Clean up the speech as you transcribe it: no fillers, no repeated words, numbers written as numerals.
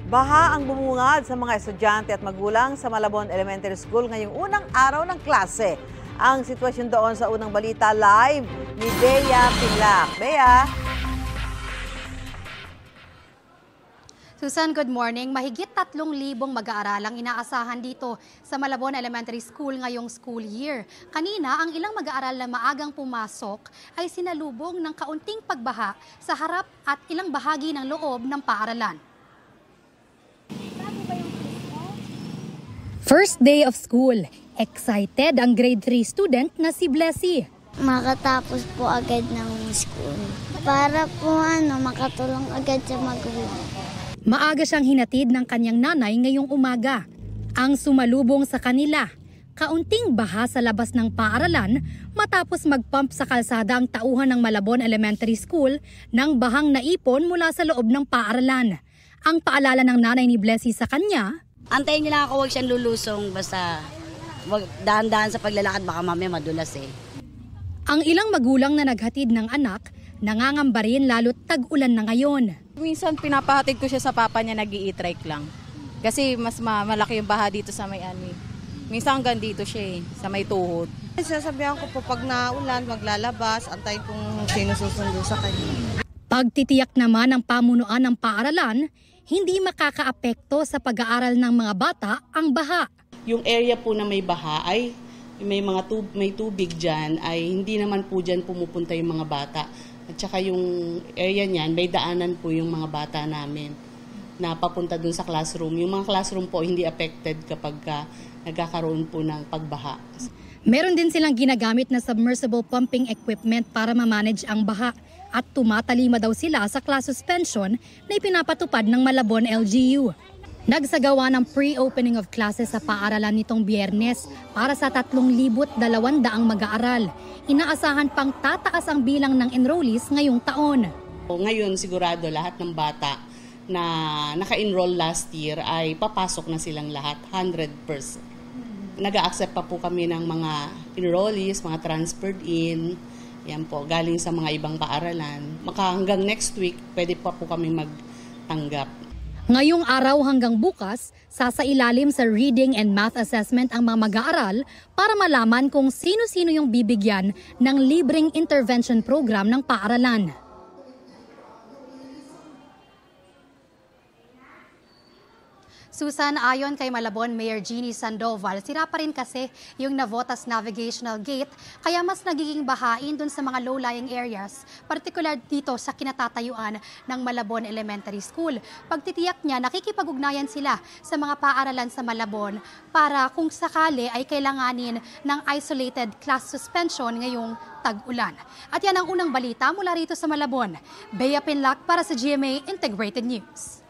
Baha ang bumungad sa mga estudyante at magulang sa Malabon Elementary School ngayong unang araw ng klase. Ang sitwasyon doon sa unang balita live ni Bea Pinlac. Bea? Susan, good morning. Mahigit 3,000 mag-aaralang inaasahan dito sa Malabon Elementary School ngayong school year. Kanina, ang ilang mag-aaral na maagang pumasok ay sinalubong ng kaunting pagbaha sa harap at ilang bahagi ng loob ng paaralan. First day of school. Excited ang grade 3 student na si Blessy. Makatapos po agad ng school. Para po makatulong agad sa magulang. Maaga siyang hinatid ng kanyang nanay ngayong umaga. Ang sumalubong sa kanila, kaunting baha sa labas ng paaralan matapos magpump sa kalsada ang tauhan ng Malabon Elementary School ng bahang naipon mula sa loob ng paaralan. Ang paalala ng nanay ni Blessy sa kanya, antayin niyo lang ako, huwag siyang lulusong, basta dahan-dahan sa paglalakad, baka mamaya madulas eh. Ang ilang magulang na naghatid ng anak, nangangamba rin lalo't tag-ulan na ngayon. Minsan pinapahatid ko siya sa papa niya, nag-i-trike lang. Kasi mas malaki yung baha dito sa may ani. Minsan hanggang dito siya sa may tuhod. Sasabihan ko po pag naulan, maglalabas, antayin kung sino susundo sa kanya. Pagtitiyak naman ng pamunuan ng paaralan, hindi makakaapekto sa pag-aaral ng mga bata ang baha. Yung area po na may baha ay may tubig dyan, ay hindi naman po dyan pumupunta yung mga bata. At saka yung area niyan, may daanan po yung mga bata namin na papunta dun sa classroom. Yung mga classroom po hindi affected kapag nagkakaroon po ng pagbaha. Meron din silang ginagamit na submersible pumping equipment para ma-manage ang baha. At tumatalima daw sila sa class suspension na ipinapatupad ng Malabon LGU. Nagsagawa ng pre-opening of classes sa paaralan nitong Biyernes para sa 3,200 mag-aaral. Inaasahan pang tataas ang bilang ng enrollees ngayong taon. Ngayon sigurado lahat ng bata na naka-enroll last year ay papasok na silang lahat, 100%. Nag-a-accept pa po kami ng mga enrollees, mga transferred in. Yan po, galing sa mga ibang paaralan. Hanggang next week, pwede pa po kami magtanggap. Ngayong araw hanggang bukas, sasailalim sa reading and math assessment ang mga mag-aaral para malaman kung sino-sino yung bibigyan ng libreng intervention program ng paaralan. Susan, ayon kay Malabon Mayor Jeannie Sandoval, sira pa rin kasi yung Navotas Navigational Gate, kaya mas nagiging bahain dun sa mga low-lying areas, particular dito sa kinatatayuan ng Malabon Elementary School. Pagtitiyak niya, nakikipag-ugnayan sila sa mga paaralan sa Malabon para kung sakali ay kailanganin ng isolated class suspension ngayong tag-ulan. At yan ang unang balita mula rito sa Malabon. Bea Pinlac para sa GMA Integrated News.